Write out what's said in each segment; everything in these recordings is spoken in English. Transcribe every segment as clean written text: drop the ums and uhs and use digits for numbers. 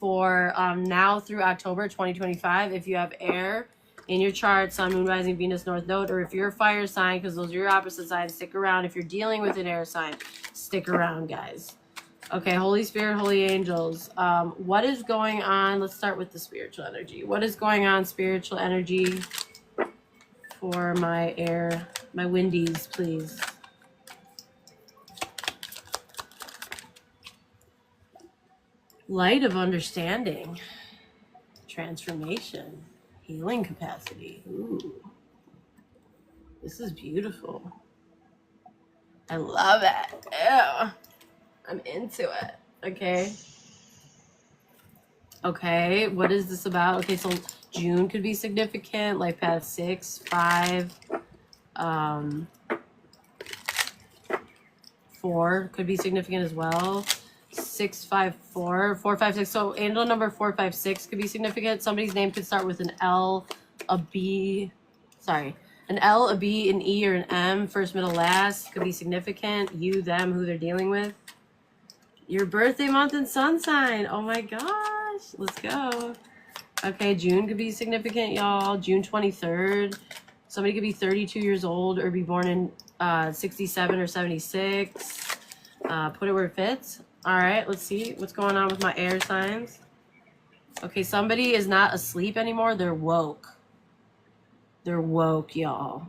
for now through October 2025. If you have air in your chart, sun, moon, rising, Venus, north node, or if you're a fire sign, because those are your opposite signs, stick around. If you're dealing with an air sign, stick around, guys. Okay, Holy Spirit, Holy Angels. What is going on? Let's start with the spiritual energy. What is going on, spiritual energy, for my air, my windies, please? Light of understanding, transformation, healing capacity. Ooh, this is beautiful. I love it. Ew. I'm into it. Okay. Okay, what is this about? Okay, so June could be significant. Life path 6, 5, 4 could be significant as well. 6, 5, 4, 4, 5, 6. So angel number 4, 5, 6 could be significant. Somebody's name could start with an L, a B. Sorry, an L, a B, an E, or an M. First, middle, last could be significant. You, them, who they're dealing with. Your birthday month and sun sign. Oh my gosh. Let's go. Okay, June could be significant, y'all. June 23rd. Somebody could be 32 years old or be born in 67 or 76. Put it where it fits. All right, let's see what's going on with my air signs. Okay, somebody is not asleep anymore. They're woke. They're woke, y'all.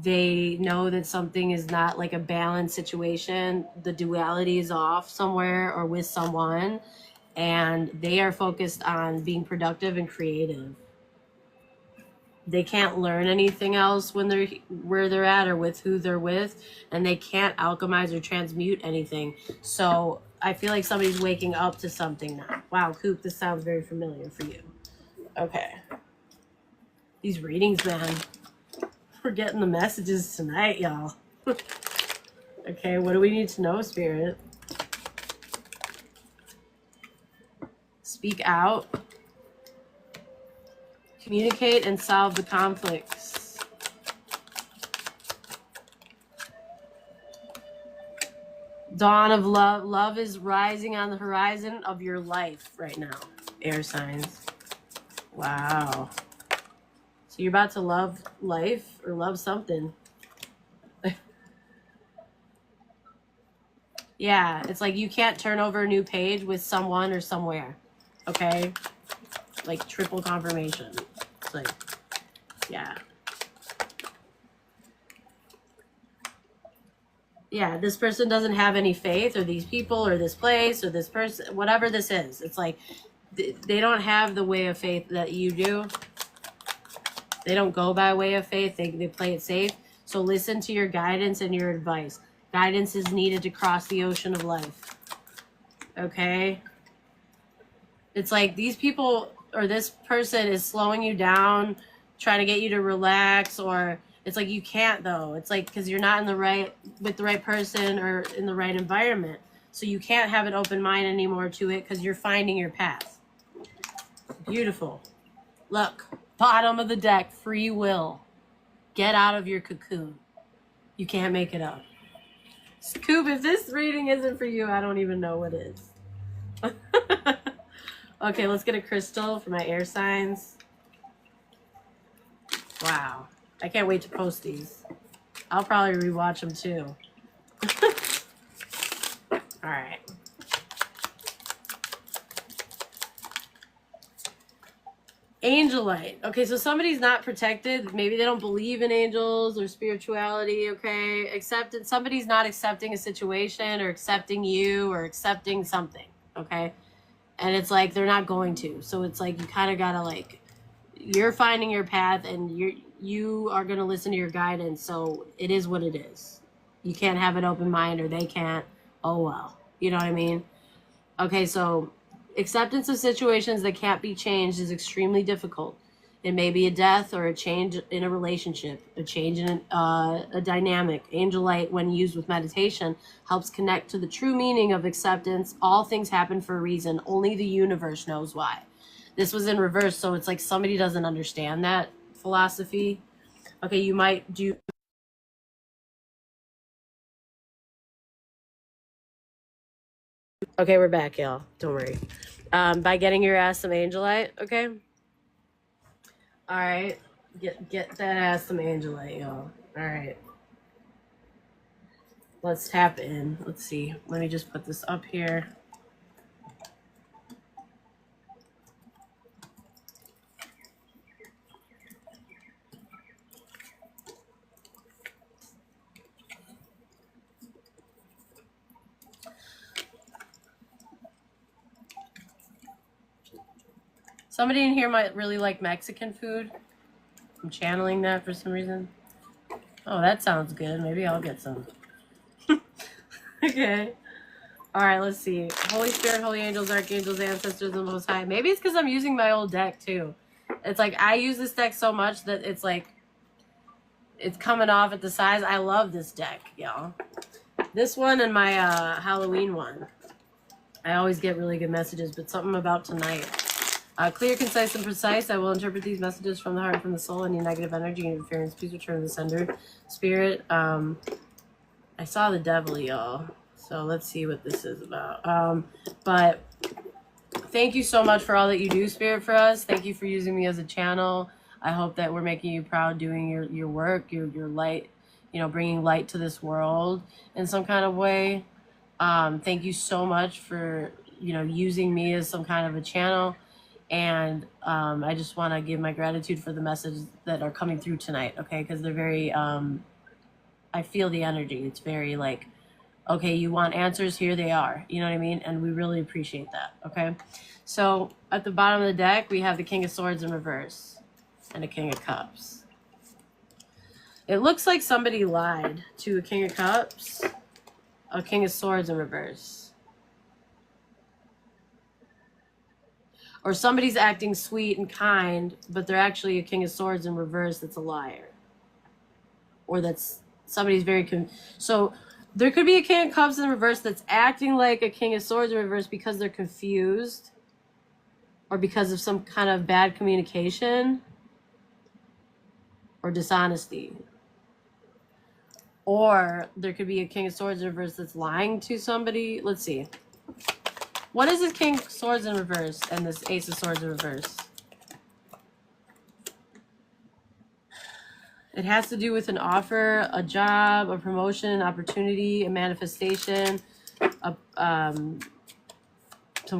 They know that something is not like a balanced situation. The duality is off somewhere or with someone, and they are focused on being productive and creative. They can't learn anything else when they're where they're at or with who they're with, and they can't alchemize or transmute anything. So I feel like somebody's waking up to something now. Wow, Coop, this sounds very familiar for you. Okay. These readings, man. We're getting the messages tonight, y'all. Okay, what do we need to know, Spirit? Speak out. Communicate and solve the conflicts. Dawn of love. Love is rising on the horizon of your life right now. Air signs. Wow. So you're about to love life or love something. Yeah, it's like you can't turn over a new page with someone or somewhere. Okay? Like triple confirmation. It's like, yeah. Yeah, this person doesn't have any faith, or these people, or this place, or this person, whatever this is. It's like they don't have the way of faith that you do. They don't go by way of faith. They play it safe. So listen to your guidance and your advice. Guidance is needed to cross the ocean of life. Okay? It's like these people or this person is slowing you down, trying to get you to relax, or it's like you can't though. It's like because you're not in the right with the right person or in the right environment. So you can't have an open mind anymore to it because you're finding your path. Beautiful. Look. Bottom of the deck, free will. Get out of your cocoon. You can't make it up. Scoop, if this reading isn't for you, I don't even know what is. Okay, let's get a crystal for my air signs. Wow. I can't wait to post these. I'll probably rewatch them too. All right. Angelite. Okay, so somebody's not protected. Maybe they don't believe in angels or spirituality, okay? Acceptance. Somebody's not accepting a situation or accepting you or accepting something, okay? And it's like they're not going to. So it's like you kind of got to like, you're finding your path and you are going to listen to your guidance. So it is what it is. You can't have an open mind or they can't. Oh, well. You know what I mean? Okay, so acceptance of situations that can't be changed is extremely difficult. It may be a death or a change in a relationship, a change in a dynamic. Angel light, when used with meditation, helps connect to the true meaning of acceptance. All things happen for a reason. Only the universe knows why. This was in reverse, so it's like somebody doesn't understand that philosophy. Okay, you might do Okay, we're back, y'all. Don't worry. By getting your ass some angelite, okay? All right. Get that ass some angelite, y'all. All right. Let's tap in. Let's see. Let me just put this up here. Somebody in here might really like Mexican food. I'm channeling that for some reason. Oh, that sounds good. Maybe I'll get some. Okay. All right, let's see. Holy Spirit, Holy Angels, Archangels, Ancestors, and the Most High. Maybe it's because I'm using my old deck, too. It's like I use this deck so much that it's like it's coming off at the size. I love this deck, y'all. This one and my Halloween one. I always get really good messages, but something about tonight. Clear, concise, and precise. I will interpret these messages from the heart and from the soul. Any negative energy and interference, please return to the sender. Spirit, I saw the devil, y'all. So let's see what this is about. But thank you so much for all that you do, Spirit, for us. Thank you for using me as a channel. I hope that we're making you proud doing your work, your light, you know, bringing light to this world in some kind of way. Thank you so much for, you know, using me as some kind of a channel. And I just want to give my gratitude for the messages that are coming through tonight, okay? Because they're very, I feel the energy. It's very like, okay, you want answers, here they are. You know what I mean? And we really appreciate that, okay? So at the bottom of the deck, we have the King of Swords in reverse and a King of Cups. It looks like somebody lied to a King of Cups, a King of Swords in reverse. Or somebody's acting sweet and kind, but they're actually a King of Swords in reverse that's a liar. Or that's somebody's very... So there could be a King of Cups in reverse that's acting like a King of Swords in reverse because they're confused. Or because of some kind of bad communication. Or dishonesty. Or there could be a King of Swords in reverse that's lying to somebody. Let's see. What is this King of Swords in reverse and this Ace of Swords in reverse? It has to do with an offer, a job, a promotion, an opportunity, a manifestation, some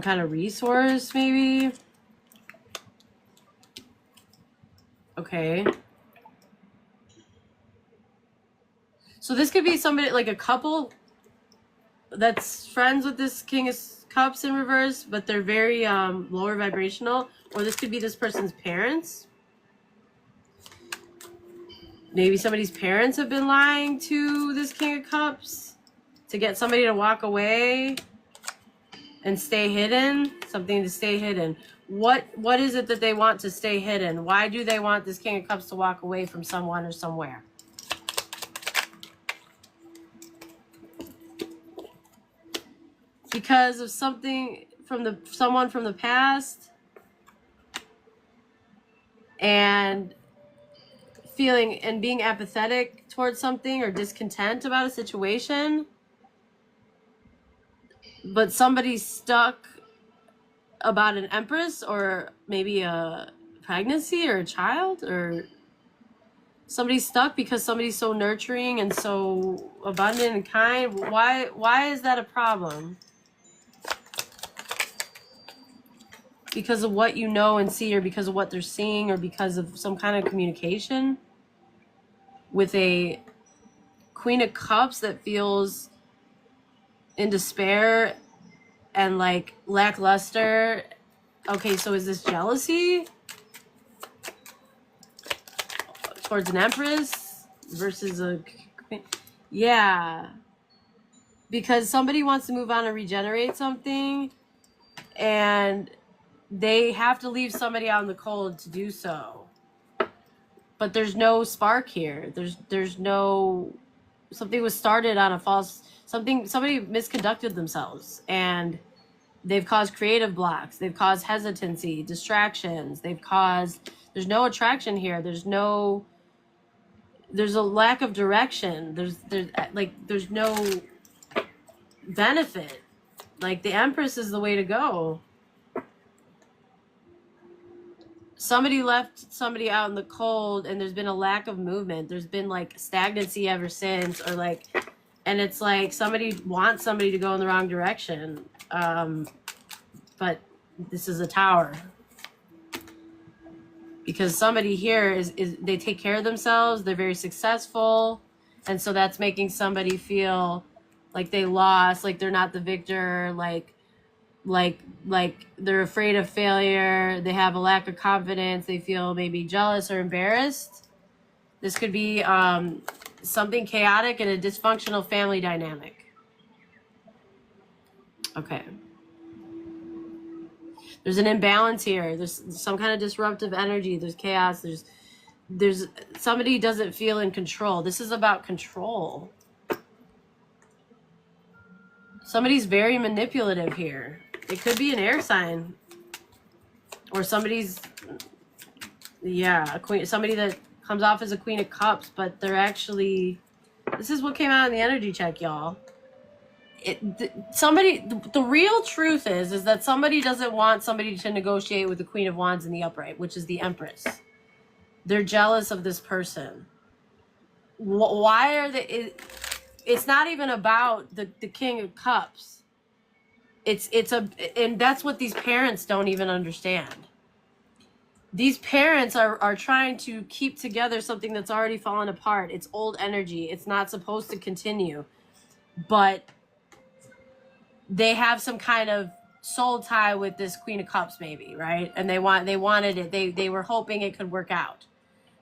kind of resource, maybe. Okay. So this could be somebody, like a couple that's friends with this King of Cups in reverse, but they're very lower vibrational. Or this could be this person's parents. Maybe somebody's parents have been lying to this King of Cups to get somebody to walk away and stay hidden. Something to stay hidden. What is it that they want to stay hidden? Why do they want this King of Cups to walk away from someone or somewhere? Because of something from someone from the past and feeling and being apathetic towards something or discontent about a situation, but somebody's stuck about an empress or maybe a pregnancy or a child, or somebody's stuck because somebody's so nurturing and so abundant and kind. Why is that a problem? Because of what you know and see, or because of what they're seeing, or because of some kind of communication with a Queen of Cups that feels in despair and like lackluster. Okay, so is this jealousy towards an empress versus a queen? Yeah, because somebody wants to move on and regenerate something, and they have to leave somebody out in the cold to do so. But there's no spark here. There's no... Something was started on a false... Somebody misconducted themselves. And they've caused creative blocks. They've caused hesitancy, distractions. They've caused... There's no attraction here. There's a lack of direction. There's no benefit Like, the Empress is the way to go. Somebody left somebody out in the cold, and there's been a lack of movement. There's been, like, stagnancy ever since, or, like, and it's like somebody wants somebody to go in the wrong direction. But this is a Tower. Because somebody here is they take care of themselves, they're very successful, and so that's making somebody feel like they lost, like they're not the victor, like they're afraid of failure, they have a lack of confidence, they feel maybe jealous or embarrassed. This could be something chaotic and a dysfunctional family dynamic. Okay. There's an imbalance here. There's some kind of disruptive energy. There's chaos. There's somebody doesn't feel in control. This is about control. Somebody's very manipulative here. It could be an air sign. Or somebody's, yeah, a queen, somebody that comes off as a Queen of Cups, but they're actually, this is what came out in the energy check, y'all. The real truth is that somebody doesn't want somebody to negotiate with the Queen of Wands in the upright, which is the Empress. They're jealous of this person. Why are they? It's not even about the King of Cups. And that's what these parents don't even understand. These parents are trying to keep together something that's already fallen apart. It's old energy. It's not supposed to continue, but they have some kind of soul tie with this Queen of Cups, maybe, right? And they wanted it. They were hoping it could work out.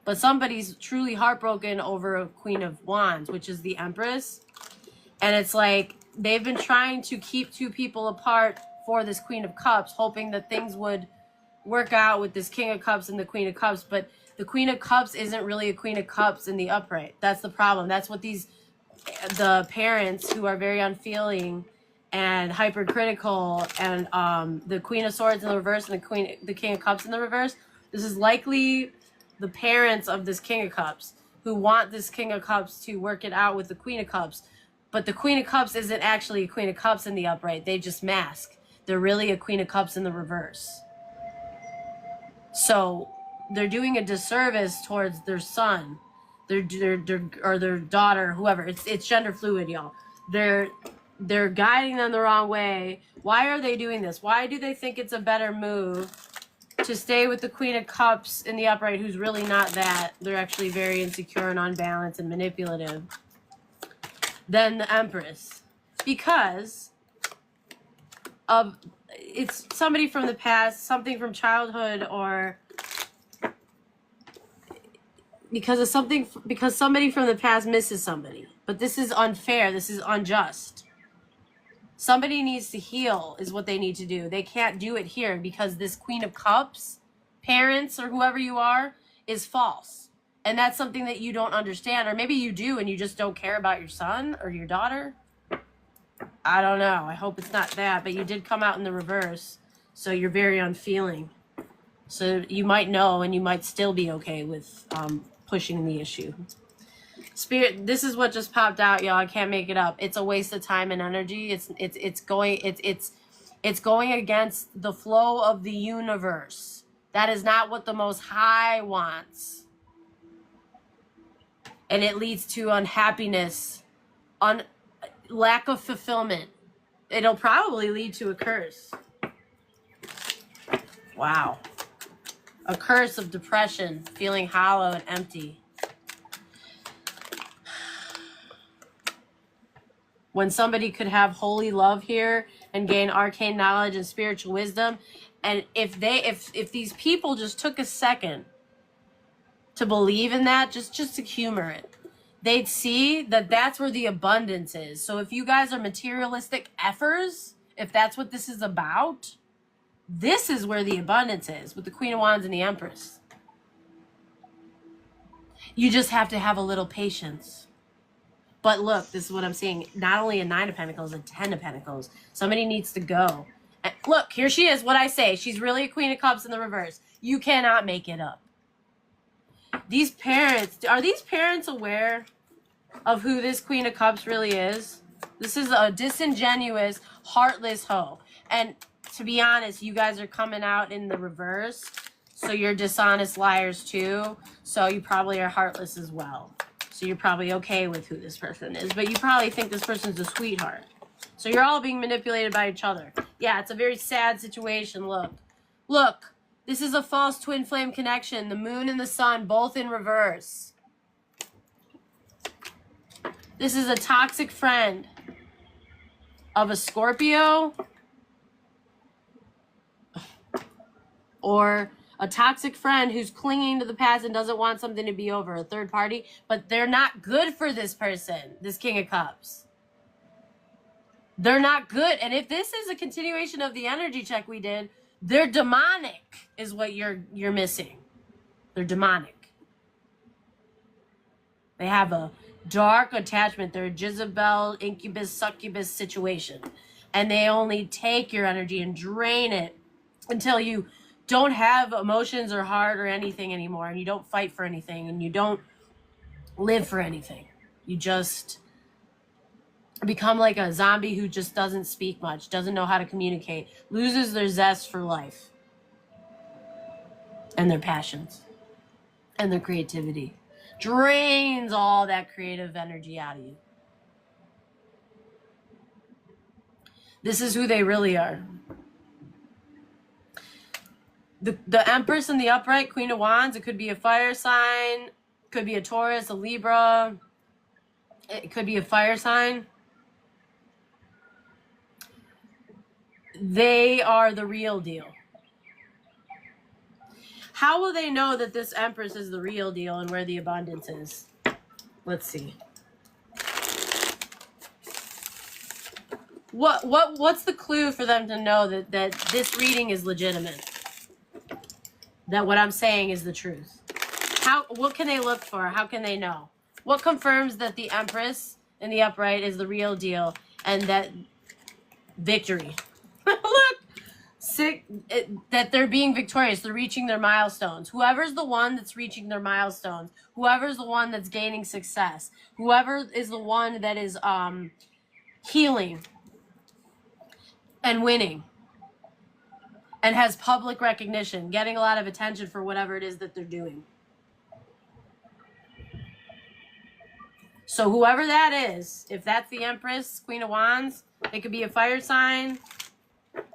But somebody's truly heartbroken over a Queen of Wands, which is the Empress. And it's like they've been trying to keep two people apart for this Queen of Cups, hoping that things would work out with this King of Cups and the Queen of Cups. But the Queen of Cups isn't really a Queen of Cups in the upright. That's the problem. That's what the parents who are very unfeeling and hypercritical, and the Queen of Swords in the reverse and the King of Cups in the reverse. This is likely the parents of this King of Cups who want this King of Cups to work it out with the Queen of Cups. But the Queen of Cups isn't actually a Queen of Cups in the upright. They just mask. They're really a Queen of Cups in the reverse. So they're doing a disservice towards their son, their daughter, whoever. It's gender fluid, y'all. They're guiding them the wrong way. Why are they doing this? Why do they think it's a better move to stay with the Queen of Cups in the upright, who's really not that? They're actually very insecure and unbalanced and manipulative. Than the Empress. Because of it's somebody from the past, something from childhood, or because somebody from the past misses somebody. But this is unfair. This is unjust. Somebody needs to heal is what they need to do. They can't do it here because this Queen of Cups, parents or whoever you are, is false. And that's something that you don't understand. Or maybe you do and you just don't care about your son or your daughter. I don't know. I hope it's not that. But you did come out in the reverse. So you're very unfeeling. So you might know and you might still be okay with pushing the issue. Spirit, this is what just popped out, y'all. I can't make it up. It's a waste of time and energy. It's going against the flow of the universe. That is not what the Most High wants. And it leads to unhappiness, lack of fulfillment. It'll probably lead to a curse. Wow. A curse of depression, feeling hollow and empty. When somebody could have holy love here and gain arcane knowledge and spiritual wisdom, and if these people just took a second to believe in that, just to humor it, they'd see that that's where the abundance is. So if you guys are materialistic effers, if that's what this is about, this is where the abundance is, with the Queen of Wands and the Empress. You just have to have a little patience. But look, this is what I'm seeing. Not only a 9 of Pentacles, a 10 of Pentacles. Somebody needs to go. And look, here she is, what I say. She's really a Queen of Cups in the reverse. You cannot make it up. These parents, are these parents aware of who this Queen of Cups really is? This is a disingenuous, heartless hoe. And to be honest, you guys are coming out in the reverse. So you're dishonest liars too. So you probably are heartless as well. So you're probably okay with who this person is. But you probably think this person's a sweetheart. So you're all being manipulated by each other. Yeah, it's a very sad situation. Look. Look. This is a false twin flame connection. The moon and the sun both in reverse. This is a toxic friend of a Scorpio or a toxic friend who's clinging to the past and doesn't want something to be over, a third party, but they're not good for this person, this King of Cups. They're not good. And if this is a continuation of the energy check we did, they're demonic is what you're missing. They're demonic. They have a dark attachment. They're a Jezebel, incubus, succubus situation. And they only take your energy and drain it until you don't have emotions or heart or anything anymore. And you don't fight for anything. And you don't live for anything. You just become like a zombie who just doesn't speak much, doesn't know how to communicate, loses their zest for life. And their passions. And their creativity. Drains all that creative energy out of you. This is who they really are. The Empress in the upright, Queen of Wands, it could be a fire sign, could be a Taurus, a Libra, it could be a fire sign. They are the real deal. How will they know that this Empress is the real deal and where the abundance is? Let's see. What's the clue for them to know that this reading is legitimate? That what I'm saying is the truth? What can they look for? How can they know? What confirms that the Empress in the upright is the real deal and that victory? Look! That they're being victorious, they're reaching their milestones. Whoever's the one that's reaching their milestones, whoever's the one that's gaining success, whoever is the one that is healing and winning and has public recognition, getting a lot of attention for whatever it is that they're doing. So whoever that is, if that's the Empress, Queen of Wands, it could be a fire sign,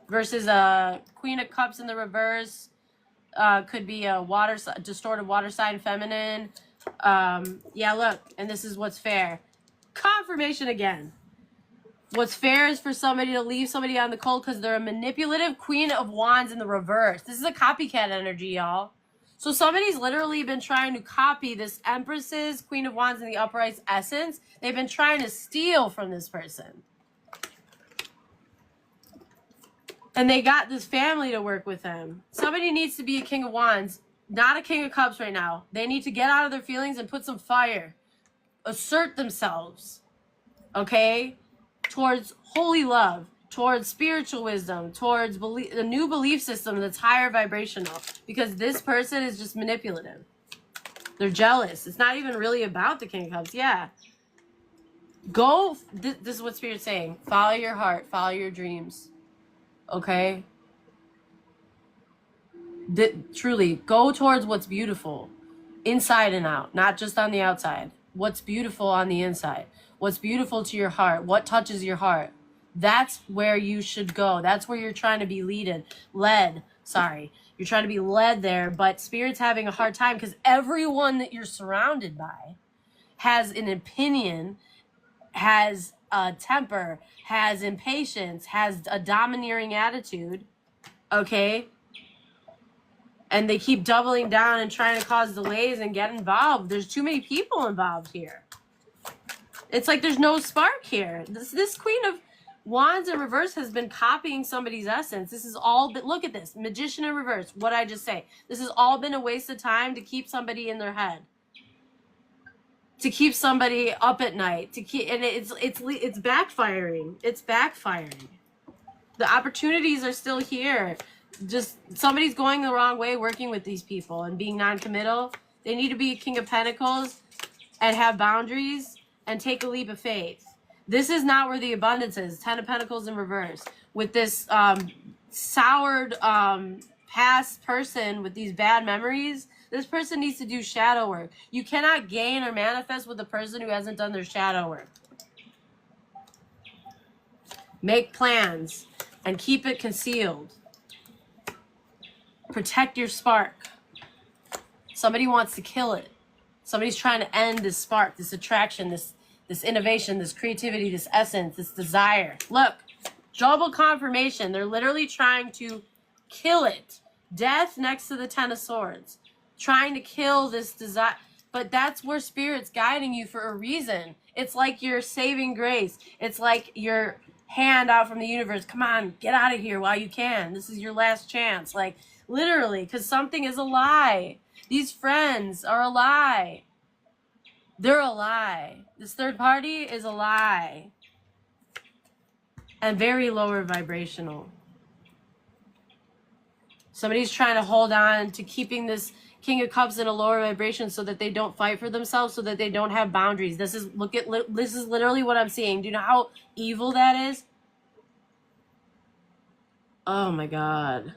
versus a Queen of Cups in the reverse, could be a distorted water sign, feminine. Yeah, look, and this is what's fair. Confirmation again. What's fair is for somebody to leave somebody on the cold because they're a manipulative Queen of Wands in the reverse. This is a copycat energy, y'all. So somebody's literally been trying to copy this Empress's, Queen of Wands in the upright's essence. They've been trying to steal from this person. And they got this family to work with them. Somebody needs to be a King of Wands, not a King of Cups right now. They need to get out of their feelings and put some fire. Assert themselves. Okay? Towards holy love. Towards spiritual wisdom. Towards a new belief system that's higher vibrational. Because this person is just manipulative. They're jealous. It's not even really about the King of Cups. Yeah. Go. This is what Spirit's saying. Follow your heart. Follow your dreams. Okay? Truly, go towards what's beautiful. Inside and out. Not just on the outside. What's beautiful on the inside. What's beautiful to your heart. What touches your heart. That's where you should go. That's where you're trying to be led. Sorry. You're trying to be led there, but Spirit's having a hard time because everyone that you're surrounded by has an opinion, has a temper, has impatience, has a domineering attitude, okay? And they keep doubling down and trying to cause delays and get involved. There's too many people involved here. It's like there's no spark here. This Queen of Wands in reverse has been copying somebody's essence. This is all, but look at this. Magician in reverse. What I just say. This has all been a waste of time to keep somebody in their head. To keep somebody up at night. To keep, and it's backfiring. It's backfiring. The opportunities are still here. Just somebody's going the wrong way working with these people and being non-committal. They need to be a King of Pentacles and have boundaries and take a leap of faith. This is not where the abundance is. 10 of Pentacles in reverse. With this soured past person with these bad memories, this person needs to do shadow work. You cannot gain or manifest with a person who hasn't done their shadow work. Make plans and keep it concealed. Protect your spark. Somebody wants to kill it. Somebody's trying to end this spark, this attraction, this innovation, this creativity, this essence, this desire. Look, double confirmation. They're literally trying to kill it. Death next to the 10 of Swords. Trying to kill this desire. But that's where Spirit's guiding you for a reason. It's like your saving grace. It's like your hand out from the universe. Come on, get out of here while you can. This is your last chance. Like, literally, because something is a lie. These friends are a lie. They're a lie. This third party is a lie. And very lower vibrational. Somebody's trying to hold on to keeping this King of Cups in a lower vibration so that they don't fight for themselves, so that they don't have boundaries. This is literally what I'm seeing. Do you know how evil that is? Oh my God.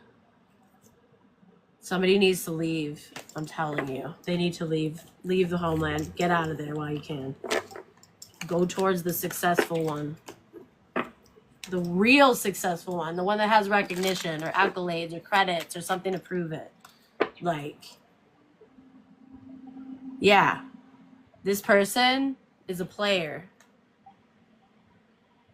Somebody needs to leave. I'm telling you. They need to leave. Leave the homeland. Get out of there while you can. Go towards the successful one. The real successful one. The one that has recognition or accolades or credits or something to prove it. Like, yeah. This person is a player.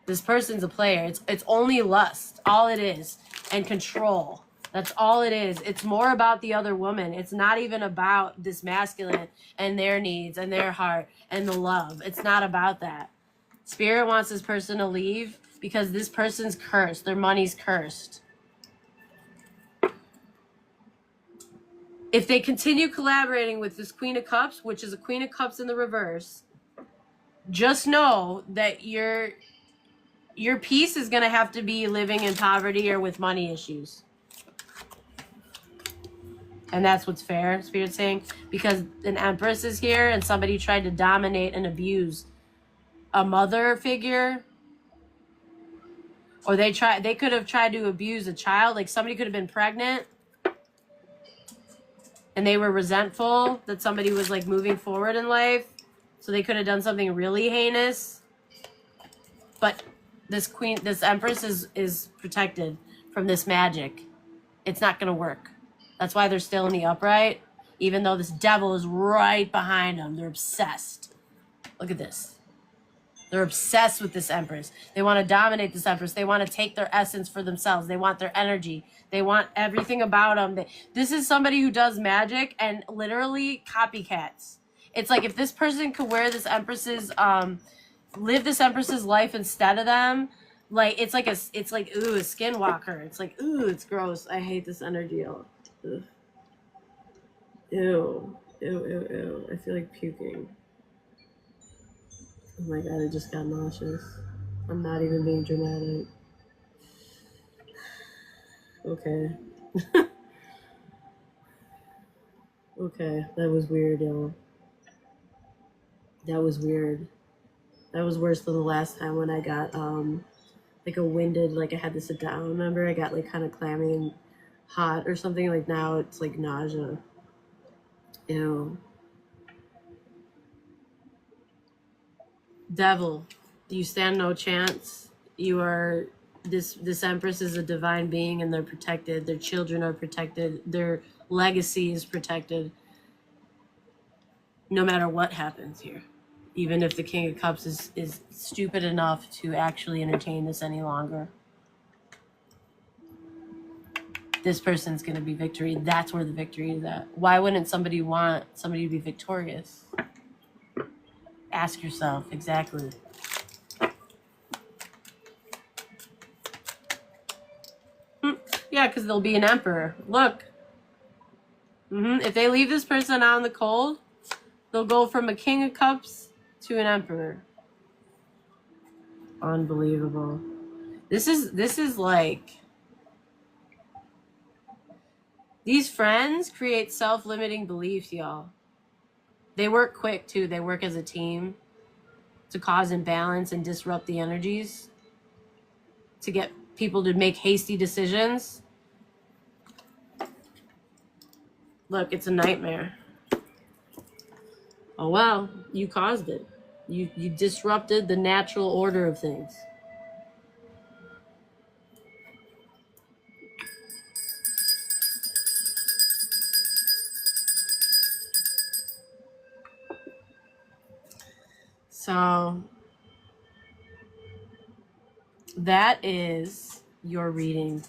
This person's a player. It's only lust. All it is. And control. That's all it is. It's more about the other woman. It's not even about this masculine and their needs and their heart and the love. It's not about that. Spirit wants this person to leave because this person's cursed. Their money's cursed. If they continue collaborating with this Queen of Cups, which is a Queen of Cups in the reverse, just know that your piece is going to have to be living in poverty or with money issues. And that's what's fair, Spirit's saying, because an Empress is here and somebody tried to dominate and abuse a mother figure. Or they could have tried to abuse a child. Like somebody could have been pregnant and they were resentful that somebody was like moving forward in life. So they could have done something really heinous. But this Empress is protected from this magic. It's not going to work. That's why they're still in the upright, even though this devil is right behind them. They're obsessed. Look at this. They're obsessed with this Empress. They want to dominate this Empress. They want to take their essence for themselves. They want their energy. They want everything about them. This is somebody who does magic and literally copycats. It's like if this person could wear this Empress's, live this Empress's life instead of them, like it's like ooh, a skinwalker. It's like, ooh, it's gross. I hate this energy. Ugh. Ew. I feel like puking. Oh my God, I just got nauseous. I'm not even being dramatic. Okay. Okay, that was weird, y'all. That was weird. That was worse than the last time when I got like a winded, like I had to sit down. Remember, I got like kind of clammy and hot or something. Like now it's like nausea. Ew. Devil, you stand no chance. You are this Empress is a divine being and they're protected. Their children are protected. Their legacy is protected. No matter what happens here. Even if the King of Cups is stupid enough to actually entertain this any longer. This person's going to be victory. That's where the victory is at. Why wouldn't somebody want somebody to be victorious? Ask yourself, exactly. Yeah, because they'll be an emperor. Look. If they leave this person out in the cold, they'll go from a King of Cups to an emperor. Unbelievable. This is like... These friends create self-limiting beliefs, y'all. They work quick, too. They work as a team. to cause imbalance and disrupt the energies, to get people to make hasty decisions. Look, it's a nightmare. Oh well, you caused it. You disrupted the natural order of things. So that is your reading.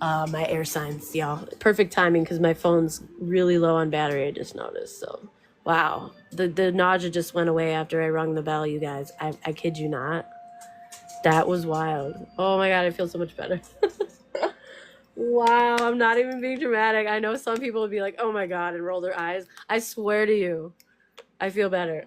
My air signs, y'all. Perfect timing because my phone's really low on battery, I just noticed. So, wow. The nausea just went away after I rung the bell, you guys. I kid you not. That was wild. Oh my God, I feel so much better. Wow, I'm not even being dramatic. I know some people would be like, oh my God, and roll their eyes. I swear to you, I feel better.